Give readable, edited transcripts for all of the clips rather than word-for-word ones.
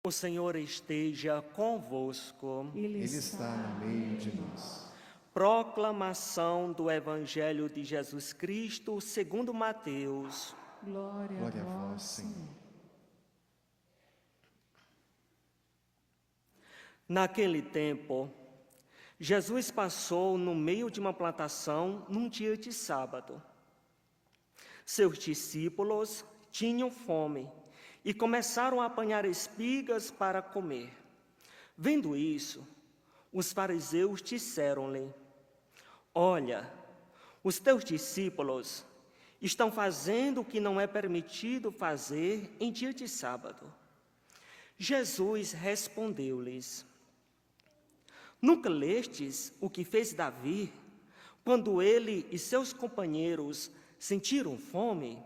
O Senhor esteja convosco. Ele está no meio de nós. Proclamação do Evangelho de Jesus Cristo segundo Mateus. Glória a vós, Senhor. Naquele tempo, Jesus passou no meio de uma plantação num dia de sábado. Seus discípulos tinham fome e começaram a apanhar espigas para comer. Vendo isso, os fariseus disseram-lhe: Olha, os teus discípulos estão fazendo o que não é permitido fazer em dia de sábado. Jesus respondeu-lhes: Nunca lestes o que fez Davi, quando ele e seus companheiros sentiram fome?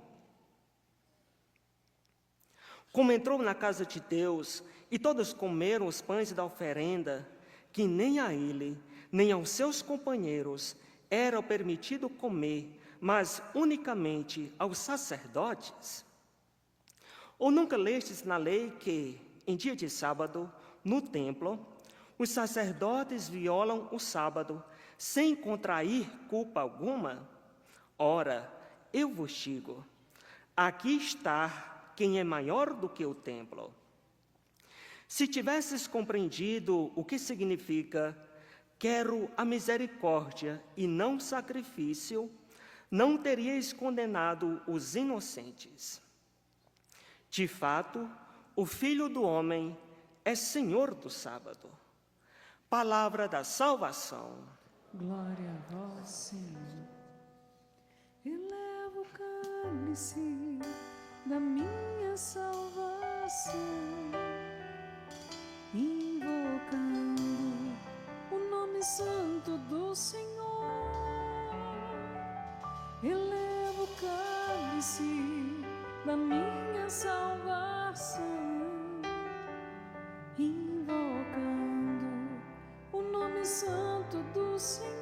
Como entrou na casa de Deus e todos comeram os pães da oferenda, que nem a ele, nem aos seus companheiros era permitido comer, mas unicamente aos sacerdotes? Ou nunca lestes na lei que, em dia de sábado, no templo, os sacerdotes violam o sábado, sem contrair culpa alguma? Ora, eu vos digo, aqui está quem é maior do que o templo. Se tivesses compreendido o que significa quero a misericórdia e não sacrifício, não teríeis condenado os inocentes. De fato, o Filho do Homem é Senhor do sábado. Palavra da salvação. Glória a vós, Senhor. Eleva o cálice da minha salvação, invocando o nome santo do Senhor. Eleva o cálice da minha salvação, invocando o nome santo do Senhor.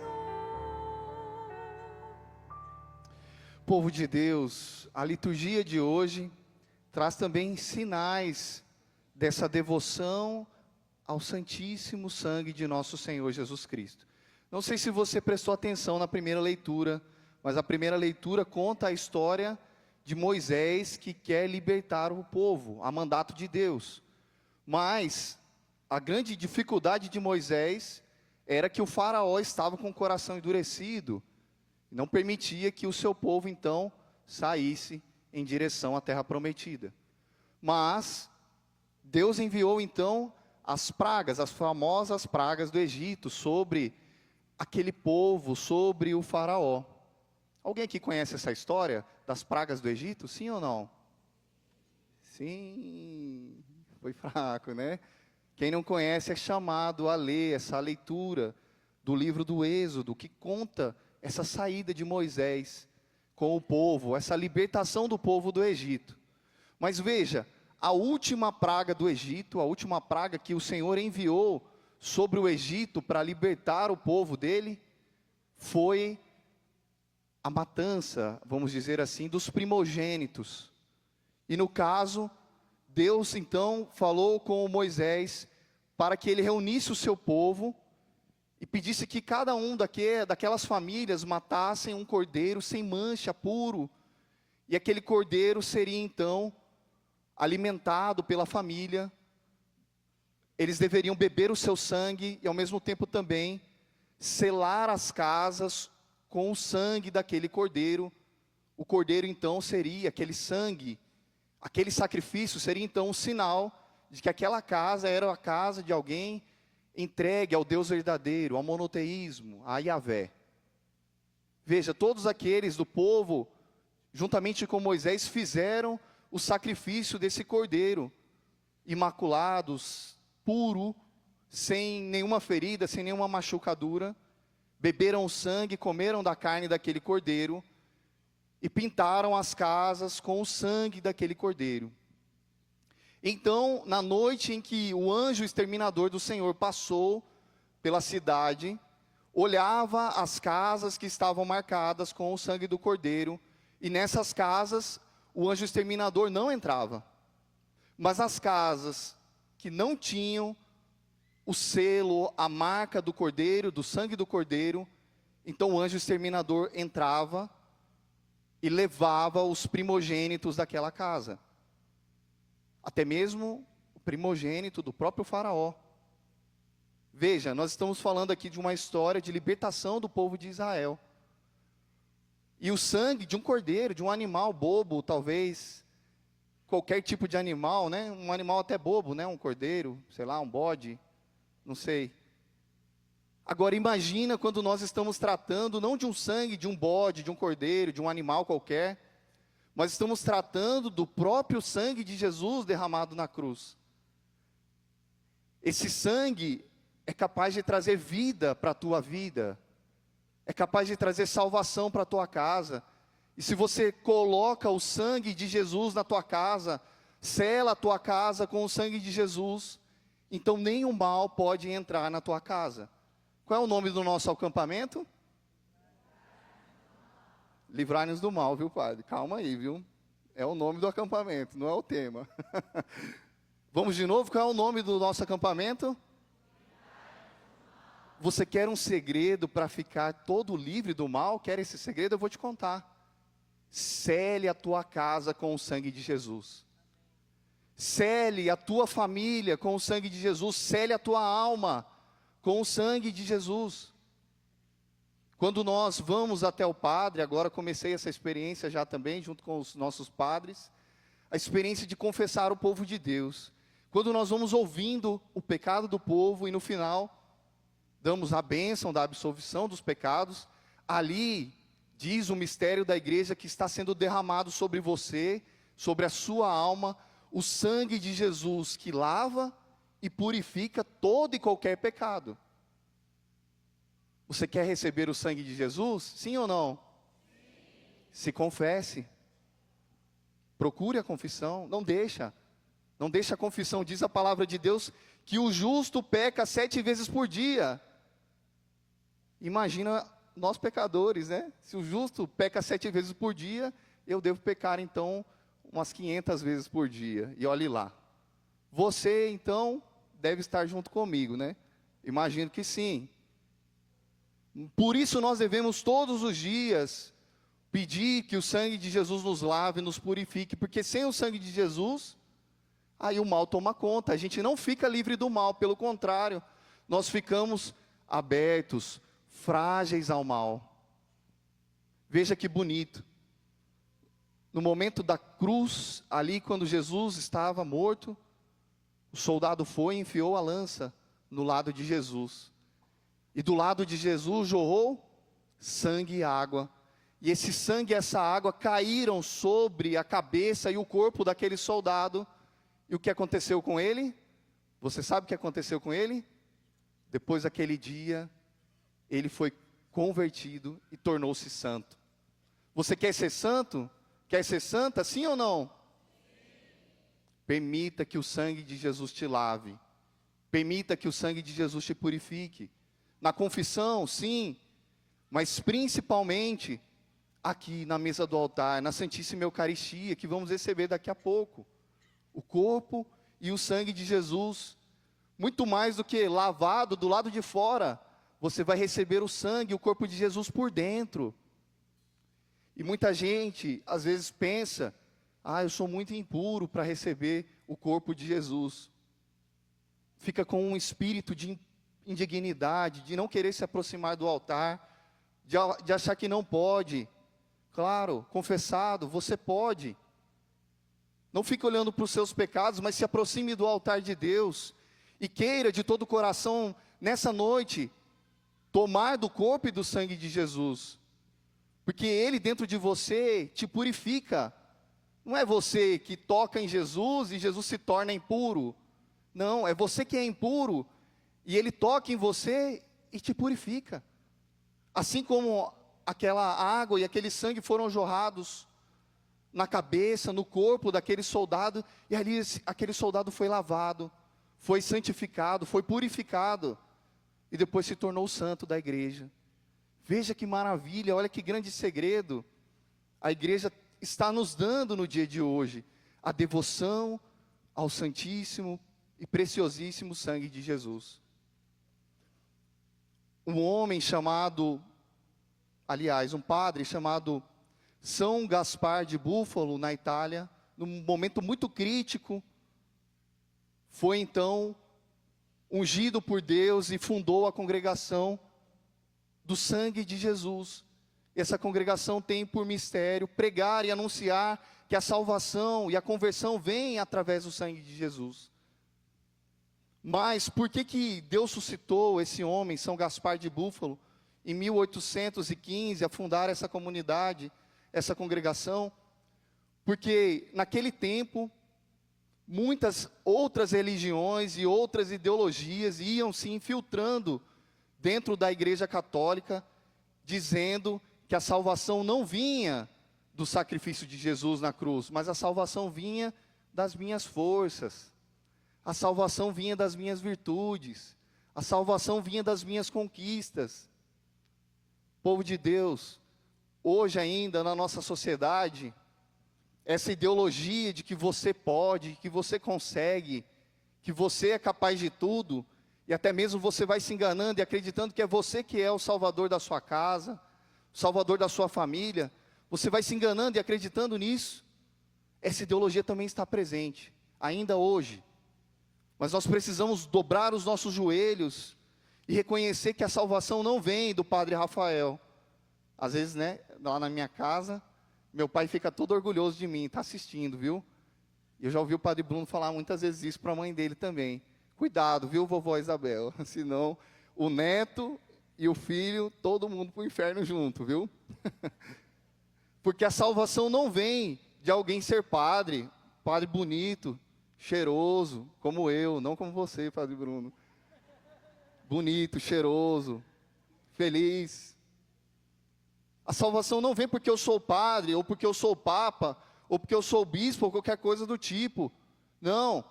Povo de Deus, a liturgia de hoje traz também sinais dessa devoção ao Santíssimo Sangue de nosso Senhor Jesus Cristo. Não sei se você prestou atenção na primeira leitura, mas a primeira leitura conta a história de Moisés que quer libertar o povo, a mandato de Deus. Mas a grande dificuldade de Moisés era que o faraó estava com o coração endurecido, não permitia que o seu povo, então, saísse em direção à terra prometida. Mas Deus enviou, então, as pragas, as famosas pragas do Egito, sobre aquele povo, sobre o faraó. Alguém aqui conhece essa história das pragas do Egito? Sim ou não? Sim, foi fraco, né? Quem não conhece é chamado a ler essa leitura do livro do Êxodo, que conta essa saída de Moisés com o povo, essa libertação do povo do Egito. Mas veja, a última praga do Egito, a última praga que o Senhor enviou sobre o Egito para libertar o povo dele, foi a matança, vamos dizer assim, dos primogênitos. E no caso, Deus então falou com Moisés para que ele reunisse o seu povo e pedisse que cada um daquelas famílias matassem um cordeiro sem mancha, puro. E aquele cordeiro seria então alimentado pela família. Eles deveriam beber o seu sangue e ao mesmo tempo também selar as casas com o sangue daquele cordeiro. O cordeiro então seria aquele sangue, aquele sacrifício seria então um sinal de que aquela casa era a casa de alguém entregue ao Deus verdadeiro, ao monoteísmo, a Yahvé. Veja, todos aqueles do povo, juntamente com Moisés, fizeram o sacrifício desse cordeiro, imaculados, puro, sem nenhuma ferida, sem nenhuma machucadura, beberam o sangue, comeram da carne daquele cordeiro, e pintaram as casas com o sangue daquele cordeiro. Então, na noite em que o anjo exterminador do Senhor passou pela cidade, olhava as casas que estavam marcadas com o sangue do cordeiro, e nessas casas o anjo exterminador não entrava. Mas as casas que não tinham o selo, a marca do cordeiro, do sangue do cordeiro, então o anjo exterminador entrava e levava os primogênitos daquela casa. Até mesmo o primogênito do próprio faraó. Veja, nós estamos falando aqui de uma história de libertação do povo de Israel. E o sangue de um cordeiro, de um animal bobo, talvez, qualquer tipo de animal, né? Um animal até bobo, né? Um cordeiro, sei lá, um bode, não sei. Agora imagina quando nós estamos tratando não de um sangue de um bode, de um cordeiro, de um animal qualquer, mas estamos tratando do próprio sangue de Jesus derramado na cruz. Esse sangue é capaz de trazer vida para a tua vida, é capaz de trazer salvação para a tua casa. E se você coloca o sangue de Jesus na tua casa, sela a tua casa com o sangue de Jesus, então nenhum mal pode entrar na tua casa. Qual é o nome do nosso acampamento? Livrai-nos do mal, viu, padre? Calma aí, viu? É o nome do acampamento, não é o tema. Vamos de novo, qual é o nome do nosso acampamento? Você quer um segredo para ficar todo livre do mal? Quer esse segredo? Eu vou te contar. Sele a tua casa com o sangue de Jesus. Sele a tua família com o sangue de Jesus. Sele a tua alma com o sangue de Jesus. Quando nós vamos até o padre, agora comecei essa experiência já também, junto com os nossos padres, a experiência de confessar o povo de Deus. Quando nós vamos ouvindo o pecado do povo e no final damos a bênção da absolvição dos pecados, ali diz o mistério da igreja que está sendo derramado sobre você, sobre a sua alma, o sangue de Jesus que lava e purifica todo e qualquer pecado. Você quer receber o sangue de Jesus? Sim ou não? Sim. Se confesse. Procure a confissão. Não deixa a confissão. Diz a palavra de Deus que o justo peca 7 vezes por dia. Imagina nós pecadores, né? Se o justo peca 7 vezes por dia, eu devo pecar então umas 500 vezes por dia. E olhe lá. Você então deve estar junto comigo, né? Imagino que sim. Por isso nós devemos todos os dias pedir que o sangue de Jesus nos lave, nos purifique, porque sem o sangue de Jesus, aí o mal toma conta, a gente não fica livre do mal, pelo contrário, nós ficamos abertos, frágeis ao mal. Veja que bonito, no momento da cruz, ali quando Jesus estava morto, o soldado foi e enfiou a lança no lado de Jesus. E do lado de Jesus jorrou sangue e água. E esse sangue e essa água caíram sobre a cabeça e o corpo daquele soldado. E o que aconteceu com ele? Você sabe o que aconteceu com ele? Depois daquele dia, ele foi convertido e tornou-se santo. Você quer ser santo? Quer ser santa? Sim ou não? Permita que o sangue de Jesus te lave. Permita que o sangue de Jesus te purifique. Na confissão, sim, mas principalmente aqui na mesa do altar, na Santíssima Eucaristia, que vamos receber daqui a pouco. O corpo e o sangue de Jesus, muito mais do que lavado do lado de fora, você vai receber o sangue e o corpo de Jesus por dentro. E muita gente, às vezes, pensa, eu sou muito impuro para receber o corpo de Jesus. Fica com um espírito de indignidade, de não querer se aproximar do altar, de achar que não pode. Claro, confessado, você pode. Não fique olhando para os seus pecados, mas se aproxime do altar de Deus, e queira de todo o coração, nessa noite, tomar do corpo e do sangue de Jesus, porque Ele dentro de você te purifica. Não é você que toca em Jesus e Jesus se torna impuro. Não, é você que é impuro, e Ele toca em você e te purifica. Assim como aquela água e aquele sangue foram jorrados na cabeça, no corpo daquele soldado, e ali aquele soldado foi lavado, foi santificado, foi purificado, e depois se tornou o santo da igreja. Veja que maravilha, olha que grande segredo a igreja está nos dando no dia de hoje. A devoção ao Santíssimo, e preciosíssimo sangue de Jesus. Um homem chamado, aliás, um padre chamado São Gaspar de Búfalo, na Itália, num momento muito crítico, foi então ungido por Deus e fundou a congregação do sangue de Jesus. Essa congregação tem por mistério pregar e anunciar que a salvação e a conversão vem através do sangue de Jesus. Mas por que Deus suscitou esse homem, São Gaspar de Búfalo, em 1815, a fundar essa comunidade, essa congregação? Porque naquele tempo, muitas outras religiões e outras ideologias iam se infiltrando dentro da Igreja Católica, dizendo que a salvação não vinha do sacrifício de Jesus na cruz, mas a salvação vinha das minhas forças, a salvação vinha das minhas virtudes, a salvação vinha das minhas conquistas. Povo de Deus, hoje ainda na nossa sociedade, essa ideologia de que você pode, que você consegue, que você é capaz de tudo, e até mesmo você vai se enganando e acreditando que é você que é o salvador da sua casa, o salvador da sua família, você vai se enganando e acreditando nisso. Essa ideologia também está presente, ainda hoje. Mas nós precisamos dobrar os nossos joelhos e reconhecer que a salvação não vem do Padre Rafael. Às vezes, né, lá na minha casa, meu pai fica todo orgulhoso de mim, está assistindo, viu? Eu já ouvi o Padre Bruno falar muitas vezes isso para a mãe dele também. Cuidado, viu, vovó Isabel? Senão o neto e o filho, todo mundo para o inferno junto, viu? Porque a salvação não vem de alguém ser padre bonito, cheiroso, como eu, não como você, Padre Bruno. Bonito, cheiroso, feliz. A salvação não vem porque eu sou padre, ou porque eu sou papa, ou porque eu sou bispo, ou qualquer coisa do tipo. Não.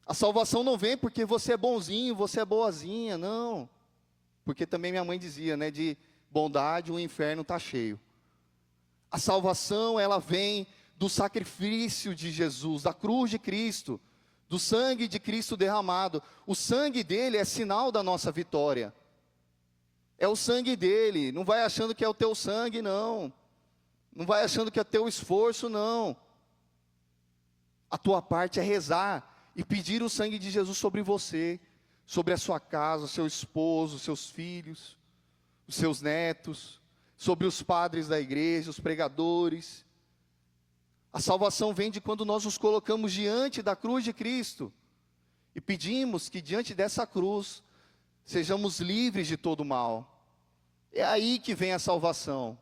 A salvação não vem porque você é bonzinho, você é boazinha, não. Porque também minha mãe dizia, né, de bondade o inferno está cheio. A salvação, ela vem do sacrifício de Jesus, da cruz de Cristo, do sangue de Cristo derramado. O sangue dele é sinal da nossa vitória. É o sangue dele. Não vai achando que é o teu sangue, não. Não vai achando que é teu esforço, não. A tua parte é rezar e pedir o sangue de Jesus sobre você, sobre a sua casa, seu esposo, seus filhos, os seus netos, sobre os padres da igreja, os pregadores. A salvação vem de quando nós nos colocamos diante da cruz de Cristo e pedimos que diante dessa cruz sejamos livres de todo mal. É aí que vem a salvação.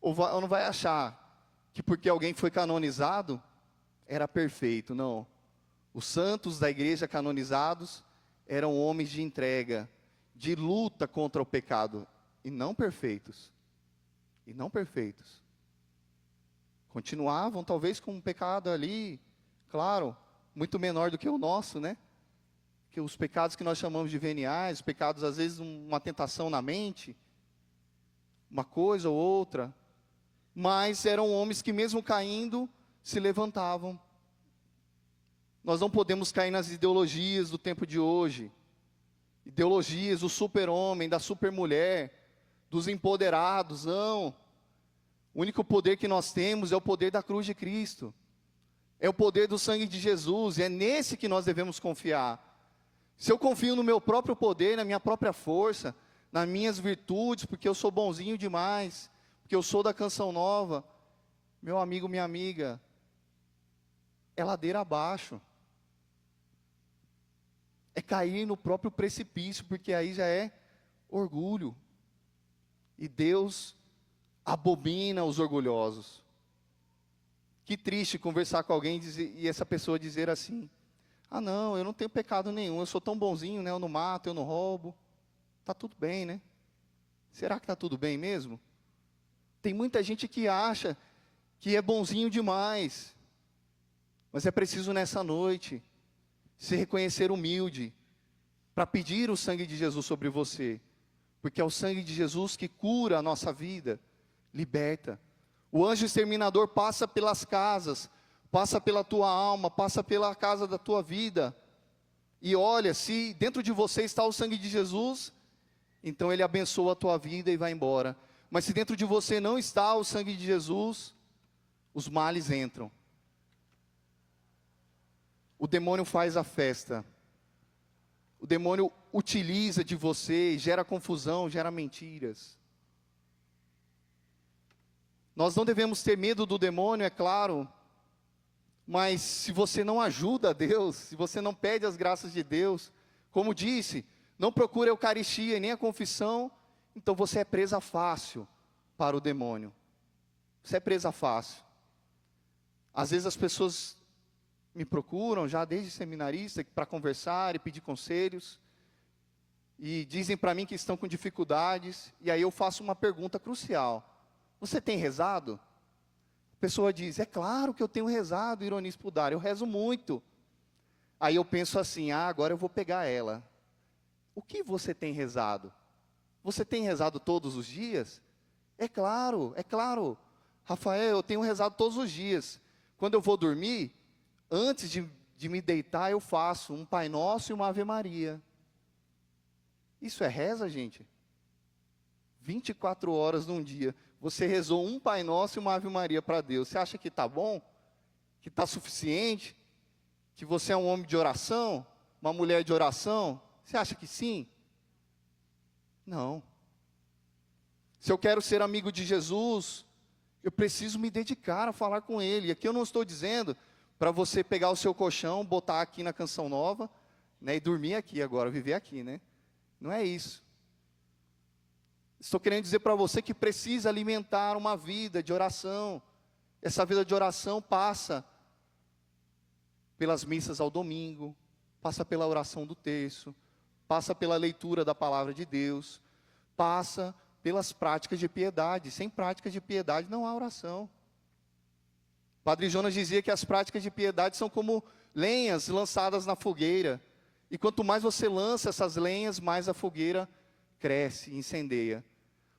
Ou não vai achar que porque alguém foi canonizado era perfeito, não. Os santos da igreja canonizados eram homens de entrega, de luta contra o pecado, e não perfeitos. E não perfeitos. Continuavam talvez com um pecado ali, claro, muito menor do que o nosso, né? Que os pecados que nós chamamos de veniais, pecados às vezes uma tentação na mente, uma coisa ou outra, mas eram homens que mesmo caindo, se levantavam. Nós não podemos cair nas ideologias do tempo de hoje, ideologias do super-homem, da super-mulher, dos empoderados, não. O único poder que nós temos é o poder da cruz de Cristo, é o poder do sangue de Jesus, e é nesse que nós devemos confiar. Se eu confio no meu próprio poder, na minha própria força, nas minhas virtudes, porque eu sou bonzinho demais, porque eu sou da Canção Nova, meu amigo, minha amiga, é ladeira abaixo. É cair no próprio precipício, porque aí já é orgulho. E Deus abomina os orgulhosos. Que triste conversar com alguém e essa pessoa dizer assim: ah não, eu não tenho pecado nenhum, eu sou tão bonzinho, né? Eu não mato, eu não roubo. Está tudo bem, né? Será que está tudo bem mesmo? Tem muita gente que acha que é bonzinho demais. Mas é preciso nessa noite se reconhecer humilde para pedir o sangue de Jesus sobre você. Porque é o sangue de Jesus que cura a nossa vida, liberta. O anjo exterminador passa pelas casas, passa pela tua alma, passa pela casa da tua vida. E olha, se dentro de você está o sangue de Jesus, então ele abençoa a tua vida e vai embora. Mas se dentro de você não está o sangue de Jesus, os males entram. O demônio faz a festa. O demônio utiliza de você, gera confusão, gera mentiras. Nós não devemos ter medo do demônio, é claro, mas se você não ajuda a Deus, se você não pede as graças de Deus, como disse, não procura a Eucaristia e nem a confissão, então você é presa fácil para o demônio. Você é presa fácil. Às vezes as pessoas me procuram, já desde seminarista, para conversar e pedir conselhos, e dizem para mim que estão com dificuldades, e aí eu faço uma pergunta crucial: você tem rezado? A pessoa diz: é claro que eu tenho rezado, ironiza por dar, eu rezo muito. Aí eu penso assim: agora eu vou pegar ela. O que você tem rezado? Você tem rezado todos os dias? É claro, Rafael, eu tenho rezado todos os dias. Quando eu vou dormir, antes de me deitar, eu faço um Pai Nosso e uma Ave Maria. Isso é reza, gente? 24 horas num dia. Você rezou um Pai Nosso e uma Ave Maria para Deus. Você acha que está bom? Que está suficiente? Que você é um homem de oração? Uma mulher de oração? Você acha que sim? Não. Se eu quero ser amigo de Jesus, eu preciso me dedicar a falar com Ele. E aqui eu não estou dizendo para você pegar o seu colchão, botar aqui na Canção Nova, né, e dormir aqui agora, viver aqui, né? Não é isso. Estou querendo dizer para você que precisa alimentar uma vida de oração. Essa vida de oração passa pelas missas ao domingo, passa pela oração do terço, passa pela leitura da palavra de Deus, passa pelas práticas de piedade. Sem práticas de piedade não há oração. Padre Jonas dizia que as práticas de piedade são como lenhas lançadas na fogueira. E quanto mais você lança essas lenhas, mais a fogueira cresce, incendeia.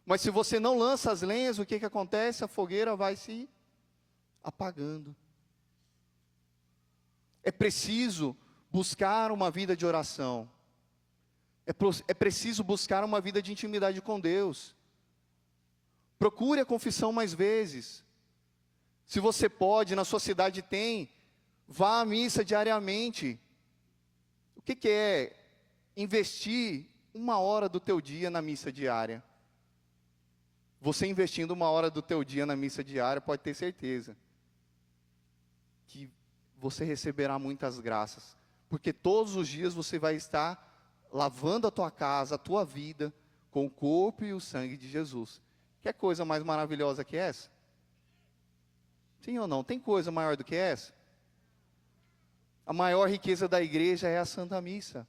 Mas se você não lança as lenhas, o que acontece? A fogueira vai se apagando. É preciso buscar uma vida de oração. É preciso buscar uma vida de intimidade com Deus. Procure a confissão mais vezes. Se você pode, na sua cidade tem, vá à missa diariamente. O que é investir 1 hora do teu dia na missa diária? Você investindo 1 hora do teu dia na missa diária, pode ter certeza que você receberá muitas graças. Porque todos os dias você vai estar lavando a tua casa, a tua vida, com o corpo e o sangue de Jesus. Quer coisa mais maravilhosa que essa? Sim ou não? Tem coisa maior do que essa? A maior riqueza da igreja é a Santa Missa.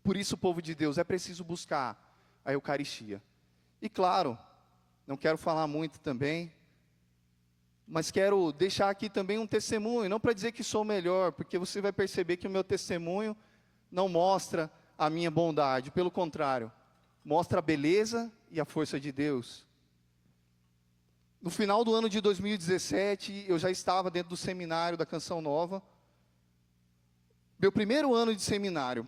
Por isso, povo de Deus, é preciso buscar a Eucaristia. E claro, não quero falar muito também, mas quero deixar aqui também um testemunho, não para dizer que sou melhor, porque você vai perceber que o meu testemunho não mostra a minha bondade, pelo contrário, mostra a beleza e a força de Deus. No final do ano de 2017, eu já estava dentro do seminário da Canção Nova, meu primeiro ano de seminário.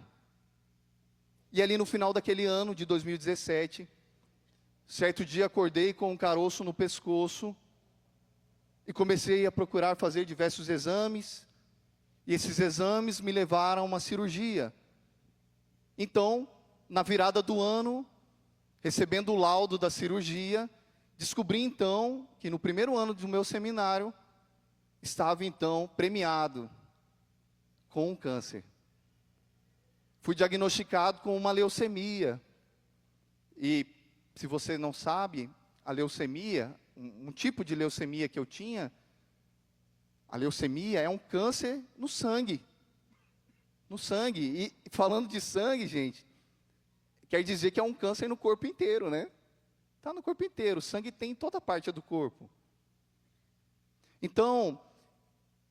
E ali no final daquele ano de 2017, certo dia acordei com um caroço no pescoço e comecei a procurar fazer diversos exames, e esses exames me levaram a uma cirurgia. Então, na virada do ano, recebendo o laudo da cirurgia, descobri então que no primeiro ano do meu seminário, estava então premiado com um câncer. Fui diagnosticado com uma leucemia. E, se você não sabe, a leucemia, um tipo de leucemia que eu tinha, a leucemia é um câncer no sangue. No sangue. E falando de sangue, gente, quer dizer que é um câncer no corpo inteiro, né? Está no corpo inteiro. O sangue tem em toda parte do corpo. Então,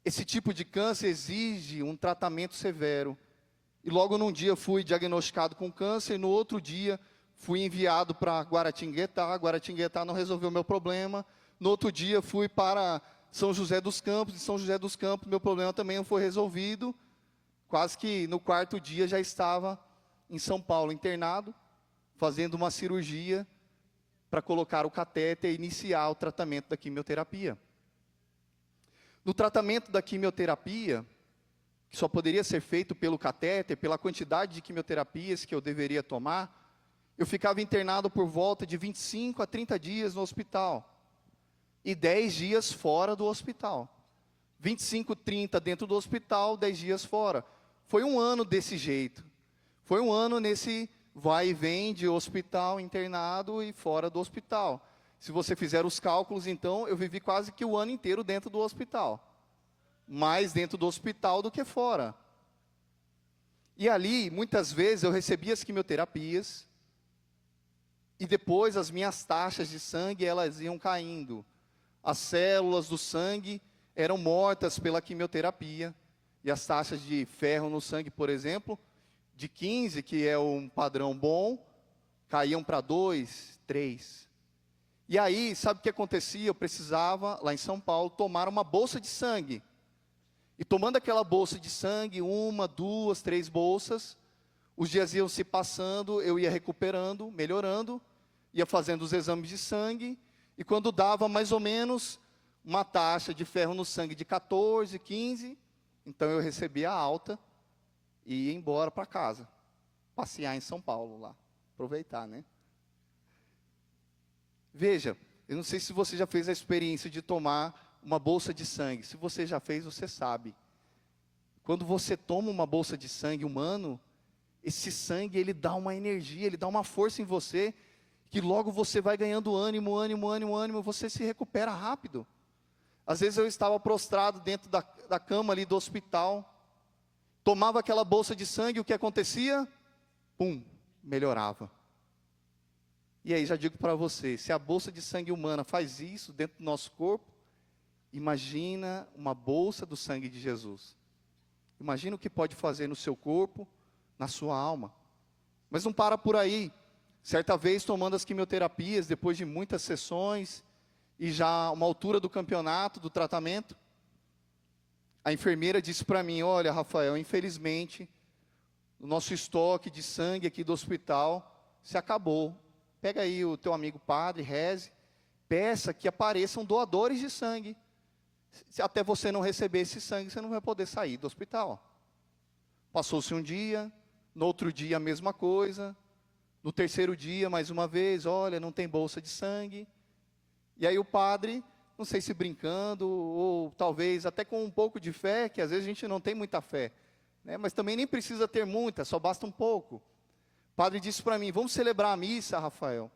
esse tipo de câncer exige um tratamento severo. E logo num dia fui diagnosticado com câncer, e no outro dia fui enviado para Guaratinguetá. Guaratinguetá não resolveu o meu problema. No outro dia fui para São José dos Campos. De São José dos Campos, meu problema também não foi resolvido. Quase que no quarto dia já estava em São Paulo, internado, fazendo uma cirurgia para colocar o catéter e iniciar o tratamento da quimioterapia. No tratamento da quimioterapia, que só poderia ser feito pelo catéter, pela quantidade de quimioterapias que eu deveria tomar, eu ficava internado por volta de 25 a 30 dias no hospital. E 10 dias fora do hospital. 25, 30 dentro do hospital, 10 dias fora. Foi um ano desse jeito. Foi um ano nesse vai e vem de hospital, internado e fora do hospital. Se você fizer os cálculos, então, eu vivi quase que o ano inteiro dentro do hospital. Mais dentro do hospital do que fora. E ali, muitas vezes, eu recebia as quimioterapias, e depois as minhas taxas de sangue, elas iam caindo. As células do sangue eram mortas pela quimioterapia, e as taxas de ferro no sangue, por exemplo, de 15, que é um padrão bom, caíam para 2, 3. E aí, sabe o que acontecia? Eu precisava, lá em São Paulo, tomar uma bolsa de sangue. E tomando aquela bolsa de sangue, 1, 2, 3 bolsas, os dias iam se passando, eu ia recuperando, melhorando, ia fazendo os exames de sangue, e quando dava mais ou menos uma taxa de ferro no sangue de 14, 15, então eu recebia a alta e ia embora para casa, passear em São Paulo lá, aproveitar, né? Veja, eu não sei se você já fez a experiência de tomar uma bolsa de sangue. Se você já fez, você sabe. Quando você toma uma bolsa de sangue humano, esse sangue, ele dá uma energia, ele dá uma força em você, que logo você vai ganhando ânimo, você se recupera rápido. Às vezes eu estava prostrado dentro da cama ali do hospital, tomava aquela bolsa de sangue, o que acontecia? Pum, melhorava. E aí já digo para você, se a bolsa de sangue humana faz isso dentro do nosso corpo, imagina uma bolsa do sangue de Jesus. Imagina o que pode fazer no seu corpo, na sua alma. Mas não para por aí. Certa vez, tomando as quimioterapias, depois de muitas sessões, e já uma altura do campeonato, do tratamento, a enfermeira disse para mim, olha, Rafael, infelizmente, o nosso estoque de sangue aqui do hospital se acabou. Pega aí o teu amigo padre, reze, peça que apareçam doadores de sangue. Se até você não receber esse sangue, você não vai poder sair do hospital. Passou-se um dia, no outro dia a mesma coisa, no terceiro dia mais uma vez, olha, não tem bolsa de sangue. E aí o padre, não sei se brincando, ou talvez até com um pouco de fé, que às vezes a gente não tem muita fé, né? Mas também nem precisa ter muita, só basta um pouco. O padre disse para mim, vamos celebrar a missa, Rafael,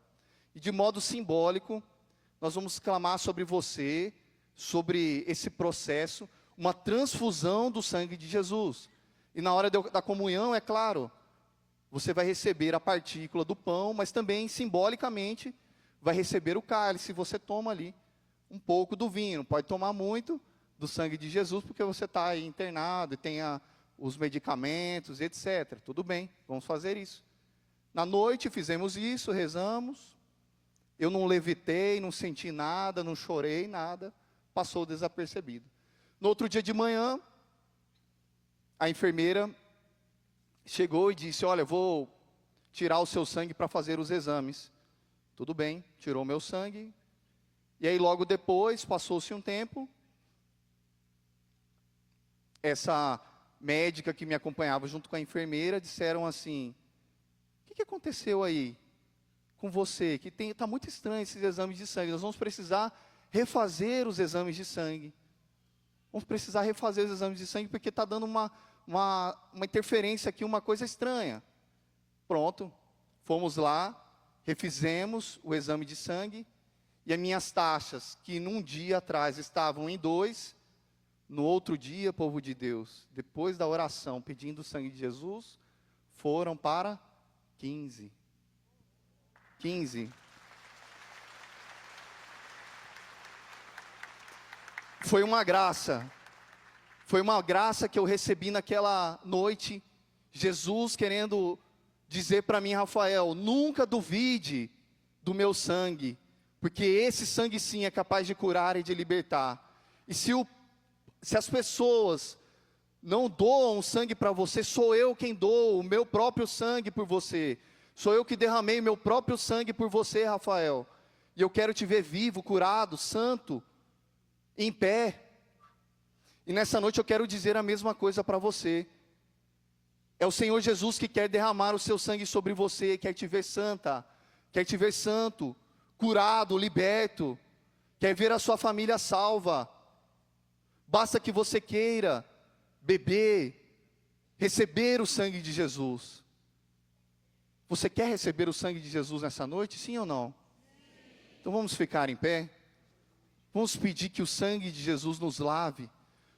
e de modo simbólico, nós vamos clamar sobre você, sobre esse processo, uma transfusão do sangue de Jesus. E na hora da comunhão, é claro, você vai receber a partícula do pão, mas também simbolicamente vai receber o cálice, você toma ali um pouco do vinho, não pode tomar muito do sangue de Jesus, porque você está aí internado e tem os medicamentos, etc. Tudo bem, vamos fazer isso. Na noite fizemos isso, rezamos, eu não levitei, não senti nada, não chorei, nada, passou desapercebido. No outro dia de manhã, a enfermeira chegou e disse, olha, vou tirar o seu sangue para fazer os exames. Tudo bem, tirou o meu sangue. E aí logo depois, passou-se um tempo, essa médica que me acompanhava junto com a enfermeira, disseram assim, o que aconteceu aí com você? Que está muito estranho esses exames de sangue, nós vamos precisar refazer os exames de sangue. Vamos precisar refazer os exames de sangue, porque está dando uma interferência aqui, uma coisa estranha. Pronto, fomos lá, refizemos o exame de sangue, e as minhas taxas, que num dia atrás estavam em 2, no outro dia, povo de Deus, depois da oração pedindo o sangue de Jesus, foram para 15. 15. Foi uma graça que eu recebi naquela noite, Jesus querendo dizer para mim, Rafael, nunca duvide do meu sangue, porque esse sangue sim é capaz de curar e de libertar. E se as pessoas não doam sangue para você, sou eu quem dou o meu próprio sangue por você. Sou eu que derramei meu próprio sangue por você, Rafael. E eu quero te ver vivo, curado, santo, em pé. E nessa noite eu quero dizer a mesma coisa para você. É o Senhor Jesus que quer derramar o seu sangue sobre você, quer te ver santa, quer te ver santo, curado, liberto, quer ver a sua família salva. Basta que você queira beber, receber o sangue de Jesus. Você quer receber o sangue de Jesus nessa noite, sim ou não? Então vamos ficar em pé. Vamos pedir que o sangue de Jesus nos lave,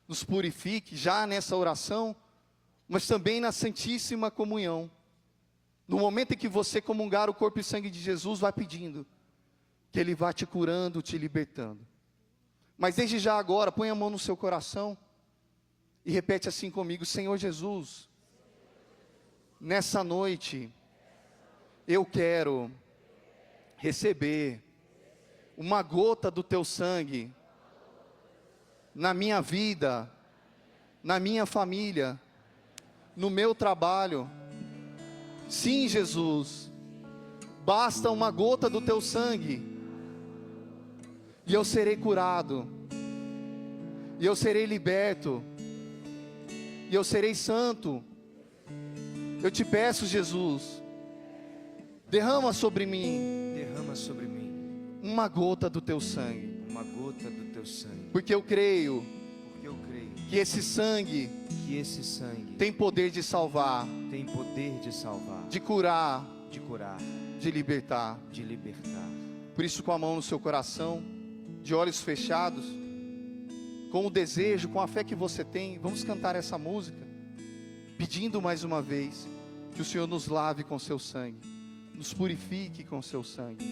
nos purifique já nessa oração, mas também na Santíssima Comunhão. No momento em que você comungar o corpo e sangue de Jesus, vai pedindo que Ele vá te curando, te libertando. Mas desde já agora, põe a mão no seu coração e repete assim comigo: Senhor Jesus, nessa noite, eu quero receber uma gota do Teu sangue na minha vida, na minha família, no meu trabalho. Sim, Jesus, basta uma gota do Teu sangue e eu serei curado, e eu serei liberto, e eu serei santo. Eu te peço, Jesus, derrama sobre mim uma gota do Teu sangue, porque eu creio que esse sangue tem poder de salvar, de curar, de libertar. Por isso, com a mão no seu coração, de olhos fechados, com o desejo, com a fé que você tem, vamos cantar essa música, pedindo mais uma vez que o Senhor nos lave com seu sangue, nos purifique com seu sangue.